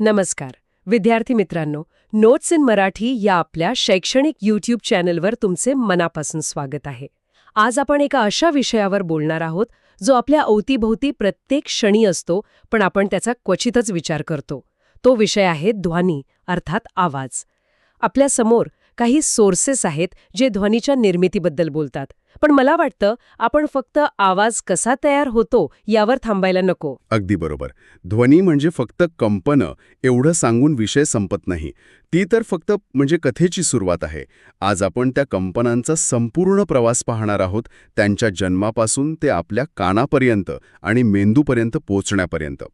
नमस्कार विद्यार्थी मित्रांनो, नोट्स इन मराठी या आपल्या शैक्षणिक यूट्यूब चॅनलवर तुमचे मनापासून स्वागत आहे. आज आपण एका अशा विषयावर बोलणार आहोत जो आपल्या अवतीभोवती प्रत्येक क्षणी असतो, पण आपण त्याचा क्वचितच विचार करतो. तो विषय आहे ध्वनी अर्थात आवाज. आपल्या समोर काही सोर्सेस आहेत जे ध्वनीच्या निर्मितीबद्दल बोलतात, पण मला वाटतं आपण फक्त आवाज कसा तयार होतो यावर थांबायला नको. अगदी बरोबर. ध्वनी म्हणजे फक्त कंपनं एवढं सांगून विषय संपत नाही. ती तर फक्त कथेची सुरुवात आहे. आज आपण त्या कंपनांचा संपूर्ण प्रवास पाहणार आहोत, त्यांच्या जन्मापासून ते आपल्या कानापर्यंत आणि मेंदूपर्यंत पोहोचण्यापर्यंत.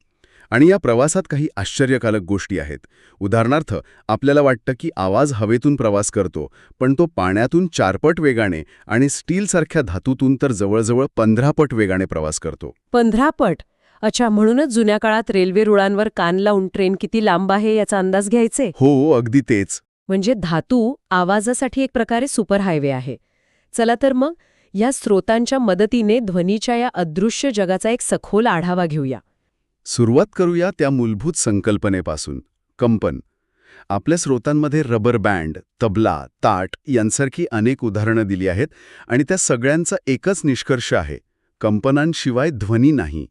आणि या प्रवासात काही आश्चर्यकारक गोष्टी आहेत. उदाहरणार्थ, आपल्याला वाटतं की आवाज हवेतून प्रवास करतो, पण तो पाण्यातून 4 पट वेगाने आणि स्टीलसारख्या धातूतून तर जवळजवळ 15 पट वेगाने प्रवास करतो. 15 पट? अच्छा, म्हणूनच जुन्या काळात रेल्वे रुळांवर कान लावून ट्रेन किती लांब आहे याचा अंदाज घ्यायचे. हो, अगदी तेच. म्हणजे धातू आवाजासाठी एक प्रकारे सुपर हायवे आहे. चला तर मग या स्रोतांच्या मदतीने ध्वनीच्या या अदृश्य जगाचा एक सखोल आढावा घेऊया. सुरुवात करूया त्या मूलभूत संकल्पनेपासून. कंपन. आपल्या स्रोतांमध्ये रबर बँड, तबला, ताट यांसारखी अनेक उदाहरणं दिली आहेत आणि त्या सगळ्यांचा एकच निष्कर्ष आहे: कंपनांशिवाय ध्वनी नाही.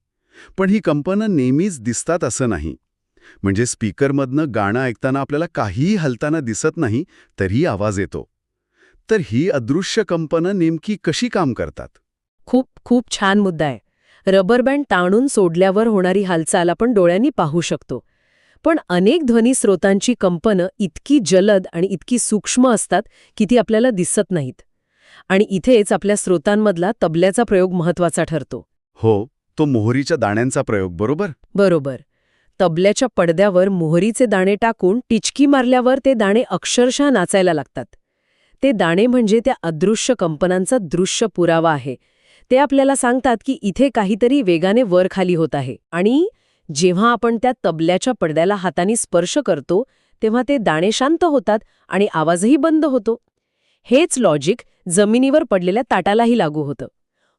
पण ही कंपनं नेहमीच दिसतात असं नाही. म्हणजे स्पीकरमधनं गाणं ऐकताना आपल्याला काहीही हलताना दिसत नाही, तरीही आवाज येतो. तर ही अदृश्य कंपनं नेमकी कशी काम करतात? खूप खूप छान मुद्दा आहे. रबर बँड ताणून सोडल्यावर होणारी हालचाल आपण डोळ्यांनी पाहू शकतो. पण अनेक ध्वनी स्रोतांची कंपनं इतकी जलद आणि इतकी सूक्ष्म असतात की ती आपल्याला दिसत नाहीत. आणि इथेच आपल्या स्रोतांमधला तबल्याचा प्रयोग महत्वाचा ठरतो. हो, तो मोहरीच्या दाण्यांचा प्रयोग, बरोबर? बरोबर. तबल्याच्या पडद्यावर मोहरीचे दाणे टाकून टिचकी मारल्यावर ते दाणे अक्षरशः नाचायला लागतात. ते दाणे म्हणजे त्या अदृश्य कंपनांचा दृश्य पुरावा आहे. ते आपल्याला सांगतात की इथे काहीतरी वेगाने वर खाली होत आहे. आणि जेव्हा आपण त्या तबल्याच्या पडद्याला हाताने स्पर्श करतो तेव्हा ते दाणे शांत होतात आणि आवाजही बंद होतो. हेच लॉजिक जमिनीवर पडलेल्या ताटालाही लागू होतं.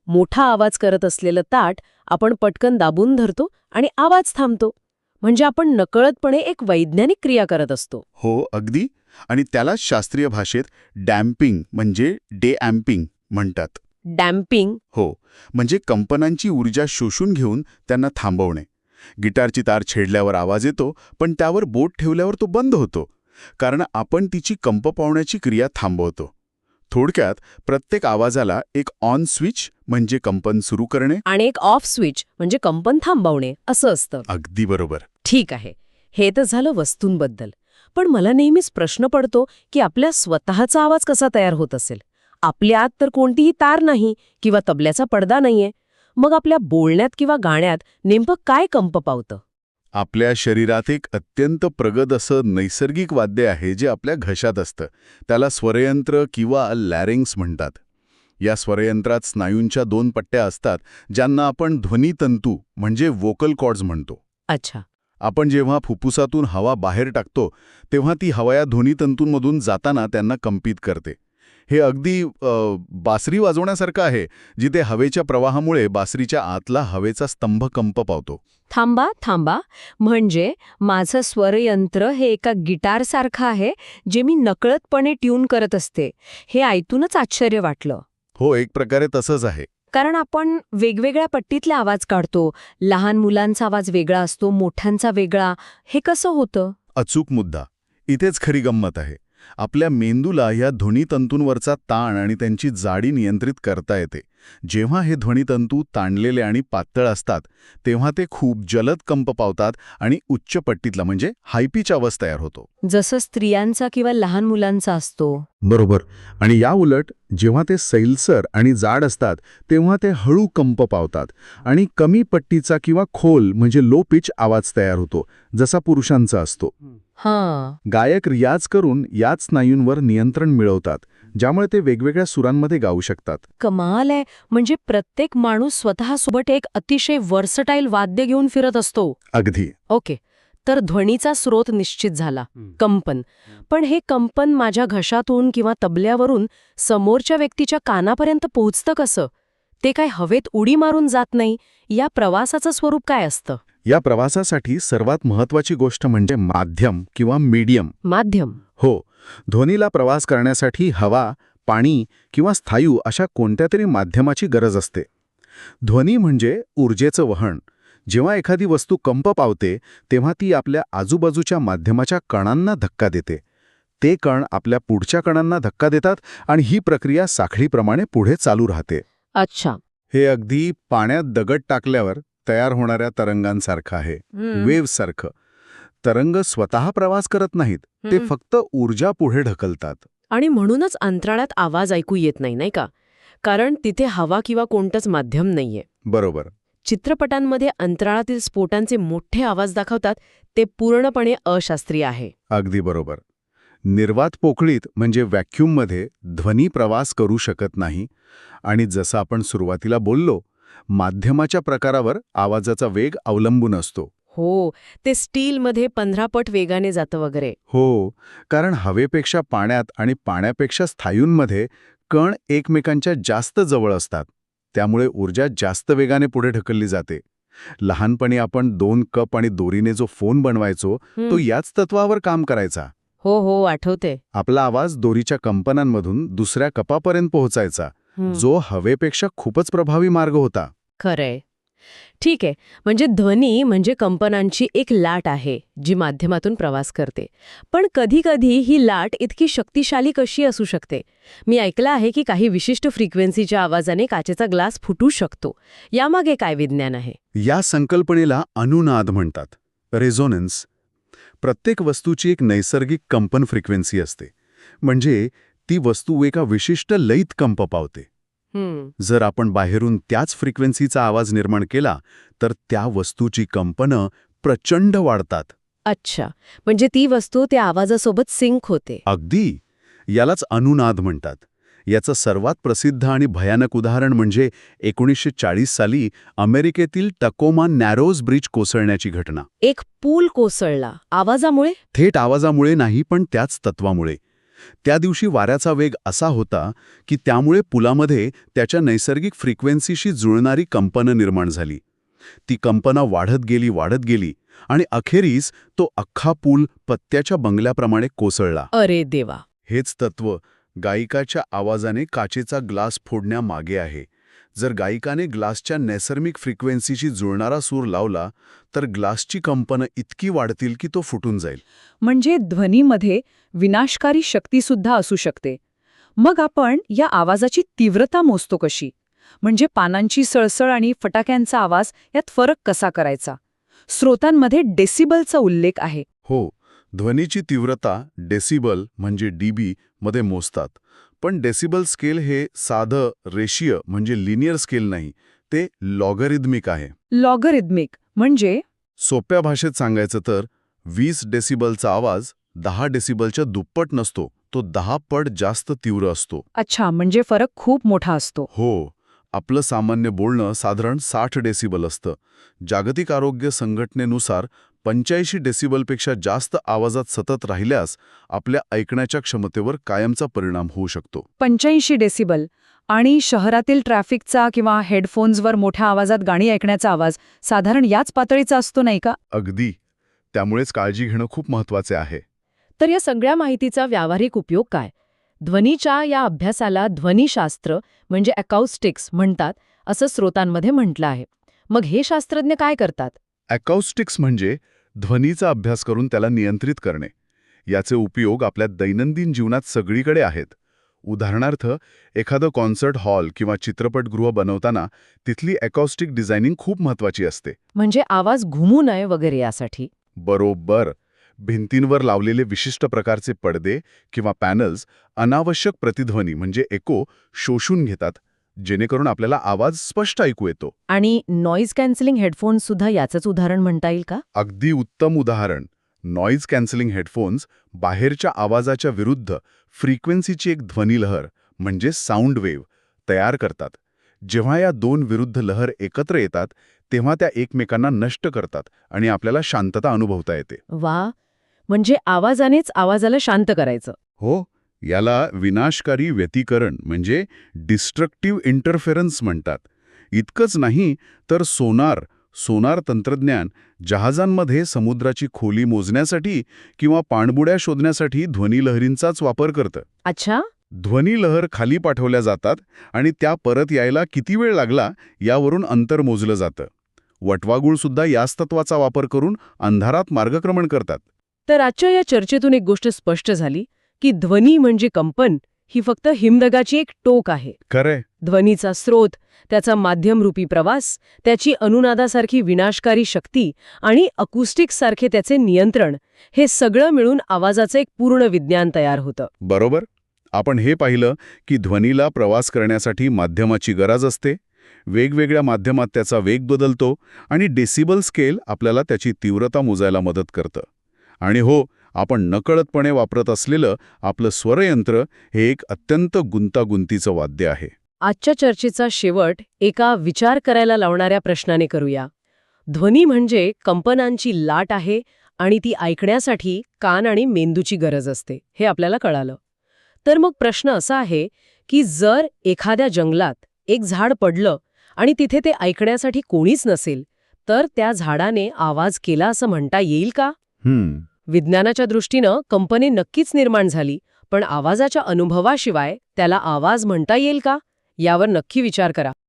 मोठा आवाज करत असलेलं ताट आपण पटकन दाबून धरतो आणि आवाज थांबतो. म्हणजे आपण नकळतपणे एक वैज्ञानिक क्रिया करत असतो. हो, अगदी. आणि त्याला शास्त्रीय भाषेत डॅम्पिंग म्हणजे डे-एम्पिंग म्हणतात. डॅम्पिंग? हो, म्हणजे कंपनांची ऊर्जा शोषून घेऊन त्यांना थांबवणे. गिटारची तार छेडल्यावर आवाज येतो, पण त्यावर बोट ठेवल्यावर तो बंद होतो, कारण आपण तिची कंप पावण्याची क्रिया थांबवतो. थोडक्यात, प्रत्येक आवाजाला एक ऑन स्विच म्हणजे कंपन सुरू करणे आणि एक ऑफ स्विच म्हणजे कंपन थांबवणे असं असतं. अगदी बरोबर. ठीक आहे, हे तर झालं वस्तूंबद्दल. पण मला नेहमीच प्रश्न पडतो की आपल्या स्वतःचा आवाज कसा तयार होत असेल. आपल्या आत तर कोणतीही तार नाही किंवा तबल्याचा पडदा नाहीये. मग आपल्या बोलण्यात किंवा गाण्यात नेमकं काय कंप पावतं? आपल्या शरीरात एक अत्यंत प्रगत असं नैसर्गिक वाद्य आहे जे आपल्या घशात असतं. त्याला स्वरयंत्र किंवा लॅरिंग्स म्हणतात. या स्वरयंत्रात स्नायूंच्या 2 पट्ट्या असतात, ज्यांना आपण ध्वनितंतू म्हणजे व्होकल कॉर्ड्स म्हणतो. अच्छा. आपण जेव्हा फुफ्फुसातून हवा बाहेर टाकतो तेव्हा ती हवा या ध्वनितंतूंमधून जाताना त्यांना कंपित करते. हे अगदी बासरी वाजवण्यासारखं आहे, जिथे हवेच्या प्रवाहामुळे बासरीच्या आतला हवेचा स्तंभ कंप पावतो. थांबा. म्हणजे माझं स्वरयंत्र हे एका गिटारसारखं आहे जे मी नकळतपणे ट्यून करत असते. हे ऐकूनच आश्चर्य वाटलं. हो, एक प्रकारे तसंच आहे. कारण आपण वेगवेगळ्या पट्टीतले आवाज काढतो. लहान मुलांचा आवाज वेगळा असतो, मोठ्यांचा वेगळा. हे कसं होतं? अचूक मुद्दा. इथेच खरी गंमत आहे. आपल्या मेंदूला या ध्वनितंतूंवरचा ताण आणि त्यांची जाडी नियंत्रित करता येते. जेव्हा हे ध्वनितंतू ताणलेले आणि पातळ असतात तेव्हा ते खूप जलद कंप पावतात आणि उच्च पट्टीतला म्हणजे हायपीच आवाज तयार होतो. जसं स्त्रियांचा किंवा लहान मुलांचा असतो. बरोबर. आणि या उलट जेव्हा ते सैलसर आणि जाड असतात तेव्हा ते हळू कंप पावतात आणि कमी पट्टीचा किंवा खोल म्हणजे लो पिच आवाज तयार होतो, जसा पुरुषांचा असतो. हां. गायक रियाज करून याच स्नायूंवर नियंत्रण मिळवतात, ज्यामुळे ते वेगवेगळ्या सुरांमध्ये गाऊ शकतात. कमाल आहे. म्हणजे प्रत्येक माणूस स्वतःसोबत एक अतिशय वर्सटाईल वाद्य घेऊन फिरत असतो. अगदी. ओके. तर ध्वनीचा स्रोत निश्चित झाला, कंपन. पण हे कंपन माझ्या घशातून किंवा तबल्यावरून समोरच्या व्यक्तीच्या कानापर्यंत पोहोचतं कसं? ते काय हवेत उडी मारून जात नाही? या प्रवासाचं स्वरूप काय असतं? या प्रवासासाठी सर्वात महत्वाची गोष्ट म्हणजे माध्यम किंवा मीडियम. माध्यम. हो, ध्वनीला प्रवास करण्यासाठी हवा, पाणी किंवा स्थायू अशा कोणत्या तरी माध्यमाची गरज असते. ध्वनी म्हणजे ऊर्जेचं वहन. जेव्हा एखादी वस्तू कंप पावते तेव्हा ती आपल्या आजूबाजूच्या माध्यमाच्या कणांना धक्का देते. ते कण आपल्या पुढच्या कणांना धक्का देतात आणि ही प्रक्रिया साखळीप्रमाणे पुढे चालू राहते. अच्छा. हे अगदी पाण्यात दगड टाकल्यावर तयार होणाऱ्या तरंगांसारखं आहे, वेव्हसारखं. तरंग स्वतः प्रवास करत नाहीत, ते फक्त ऊर्जा पुढे ढकलतात. आणि म्हणूनच अंतराळात आवाज ऐकू येत नाही, नाही का? कारण तिथे हवा किंवा कोणतंच माध्यम नाहीये. बरोबर. चित्रपटांमध्ये अंतराळातील स्फोटांचे मोठे आवाज दाखवतात ते पूर्णपणे अशास्त्रीय आहे. अगदी बरोबर. निर्वात पोकळीत म्हणजे व्हॅक्यूममध्ये ध्वनी प्रवास करू शकत नाही. आणि जसं आपण सुरुवातीला बोललो, माध्यमाच्या प्रकारावर आवाजाचा वेग अवलंबून असतो. हो, ते स्टीलमध्ये 15 पट वेगाने जातं वगैरे. हो, कारण हवेपेक्षा पाण्यात आणि पाण्यापेक्षा स्थायूंमध्ये कण एकमेकांच्या जास्त जवळ असतात. त्यामुळे ऊर्जा जास्त वेगाने पुढे ढकलली जाते. लहानपणी आपण 2 कप आणि दोरीने जो फोन बनवायचो, तो याच तत्वावर काम करायचा. हो हो, आठवते. आपला आवाज दोरीच्या कंपनांमधून दुसऱ्या कपापर्यंत पोहोचायचा, जो हवेपेक्षा खूपच प्रभावी मार्ग होता. खरंय. ठीक आहे, म्हणजे ध्वनी म्हणजे कंपनांची एक लाट आहे जी माध्यमातून प्रवास करते. पण कधी-कधी ही लाट इतकी शक्तिशाली कशी असू शकते? मी ऐकलं आहे की काही विशिष्ट फ्रिक्वेन्सीच्या आवाजाने काचेचा ग्लास फुटू शकतो. यामागे काय विज्ञान आहे? या संकल्पनेला अनुनाद म्हणतात, रेझोनन्स. प्रत्येक वस्तूची एक नैसर्गिक कंपन फ्रिक्वेन्सी असते. म्हणजे ती वस्तू एका विशिष्ट लयीत कंप पावते. जर आपण बाहेरून त्याच फ्रिक्वेन्सीचा आवाज निर्माण केला तर त्या वस्तूची कंपनं प्रचंड वाढतात. अच्छा, म्हणजे ती वस्तू त्या आवाजासोबत सिंक होते. अगदी. यालाच अनुनाद म्हणतात. याचं सर्वात प्रसिद्ध आणि भयानक उदाहरण म्हणजे 1940 साली अमेरिकेतील टकोमा नॅरोज ब्रिज कोसळण्याची घटना. एक पूल कोसळला आवाजामुळे? थेट आवाजामुळे नाही, पण त्याच तत्वामुळे. त्या दिवशी वाऱ्याचा वेग असा होता की त्यामुळे पुलामध्ये त्याच्या नैसर्गिक फ्रिक्वेन्सीशी जुळणारी कंपनं निर्माण झाली. ती कंपनं वाढत गेली आणि अखेरीस तो अख्खा पूल पत्त्याच्या बंगल्याप्रमाणे कोसळला. अरे देवा. हेच तत्व गायिकाच्या आवाजाने काचेचा ग्लास फोडण्यामागे आहे. जर गायिकाने ग्लासच्या नैसर्गिक फ्रिक्वेन्सीशी जुळणारा सूर लावला तर ग्लासची कंपनं इतकी वाढतील की तो फुटून जाईल. म्हणजे ध्वनीमध्ये विनाशकारी शक्तीसुद्धा असू शकते. मग आपण या आवाजाची तीव्रता मोजतो कशी? म्हणजे पानांची सळसळ आणि फटाक्यांचा आवाज यात फरक कसा करायचा? स्रोतांमध्ये डेसिबलचा उल्लेख आहे. हो, ध्वनीची तीव्रता डेसिबल म्हणजे डीबी मध्ये मोजतात. पण डेसिबल स्केल हे साधं रेषीय म्हणजे लिनियर स्केल नाही, ते लॉगरिदमिक आहे. लॉगरिदमिक म्हणजे? सोप्या भाषेत सांगायचं तर 20 डेसिबलचा आवाज 10 डेसिबलच्या दुप्पट नसतो, तो 10 पट जास्त तीव्र असतो. अच्छा, म्हणजे फरक खूप मोठा असतो. हो, आपलं सामान्य बोलणं साधारण 60 डेसिबल असतं. जागतिक आरोग्य संघटनेनुसार 85 डेसिबलपेक्षा जास्त आवाजात सतत राहिल्यास आपल्या ऐकण्याच्या क्षमतेवर कायमचा परिणाम होऊ शकतो. 85 डेसिबल. आणि शहरातील ट्रॅफिकचा किंवा हेडफोन्सवर मोठ्या आवाजात गाणी ऐकण्याचा आवाज साधारण याच पातळीचा असतो, नाही का? अगदी. त्यामुळेच काळजी घेणं खूप महत्वाचे आहे. तर या सगळ्या माहितीचा व्यावहारिक उपयोग काय? ध्वनीच्या या अभ्यासाला ध्वनीशास्त्र म्हणजे अकॉउस्टिक्स म्हणतात असं स्रोतांमध्ये म्हटलं आहे. मग हे शास्त्रज्ञ काय करतात? अकॉउस्टिक्स म्हणजे ध्वनीचा अभ्यास करून त्याला नियंत्रित करणे. याचे उपयोग आपल्या दैनंदिन जीवनात सगळीकडे आहेत. उदाहरणार्थ, एखादं कॉन्सर्ट हॉल किंवा चित्रपटगृह बनवताना तिथली अकॉस्टिक डिझायनिंग खूप महत्वाची असते. म्हणजे आवाज घुमू नये वगैरे यासाठी? बरोबर. भिंतींवर लावलेले विशिष्ट प्रकारचे पडदे किंवा पॅनल्स अनावश्यक प्रतिध्वनी म्हणजे एको शोषून घेतात, जेणेकरून आपल्याला आवाज स्पष्ट ऐकू येतो. आणि नॉईज कॅन्सलिंग हेडफोन्स सुद्धा याचंच उदाहरण म्हणता येईल का? अगदी उत्तम उदाहरण. नॉईज कॅन्सलिंग हेडफोन्स बाहेरच्या आवाजाच्या विरुद्ध फ्रिक्वेन्सीची एक ध्वनिलहर म्हणजे साऊंड वेव्ह तयार करतात. जेव्हा या दोन विरुद्ध लहर एकत्र येतात तेव्हा त्या एकमेकांना नष्ट करतात आणि आपल्याला शांतता अनुभवता येते. वा, म्हणजे आवाजानेच आवाजाला शांत करायचं. हो, याला विनाशकारी व्यतिकरण म्हणजे डिस्ट्रक्टिव्ह इंटरफेरन्स म्हणतात. इतकंच नाही तर सोनार, सोनार तंत्रज्ञान जहाजांमध्ये समुद्राची खोली मोजण्यासाठी किंवा पाणबुड्या शोधण्यासाठी ध्वनिलहरींचाच वापर करतं. अच्छा. ध्वनिलहर खाली पाठवल्या जातात आणि त्या परत यायला किती वेळ लागला यावरून अंतर मोजलं जातं. वटवाघूळसुद्धा याच तत्वाचा वापर करून अंधारात मार्गक्रमण करतात. तर आजच्या या चर्चेतून एक गोष्ट स्पष्ट झाली की ध्वनी म्हणजे कंपन ही फक्त हिमनगाची एक टोक आहे. खरंय. ध्वनीचा स्रोत, त्याचा माध्यमरूपी प्रवास, त्याची अनुनादासारखी विनाशकारी शक्ती आणि अकुस्टिक्ससारखे त्याचे नियंत्रण, हे सगळं मिळून आवाजाचं एक पूर्ण विज्ञान तयार होतं. बरोबर. आपण हे पाहिलं की ध्वनीला प्रवास करण्यासाठी माध्यमाची गरज असते, वेगवेगळ्या माध्यमात त्याचा वेग बदलतो आणि डेसिबल स्केल आपल्याला त्याची तीव्रता मोजायला मदत करतं. आणि हो, आपण नकळतपणे वापरत असलेलं आपलं स्वरयंत्र हे एक अत्यंत गुंतागुंतीचं वाद्य आहे. आजच्या चर्चेचा शेवट एका विचार करायला लावणाऱ्या प्रश्नाने करूया. ध्वनी म्हणजे कंपनांची लाट आहे आणि ती ऐकण्यासाठी कान आणि मेंदूची गरज असते, हे आपल्याला कळालं. तर मग प्रश्न असा आहे की जर एखाद्या जंगलात एक झाड पडलं आणि तिथे ते ऐकण्यासाठी कोणीच नसेल, तर त्या झाडाने आवाज केला असं म्हणता येईल का? विज्ञानाच्या दृष्टीनं कंपनी नक्कीच निर्माण झाली, पण आवाजाच्या अनुभवाशिवाय त्याला आवाज म्हणता येईल का? यावर नक्की विचार करा.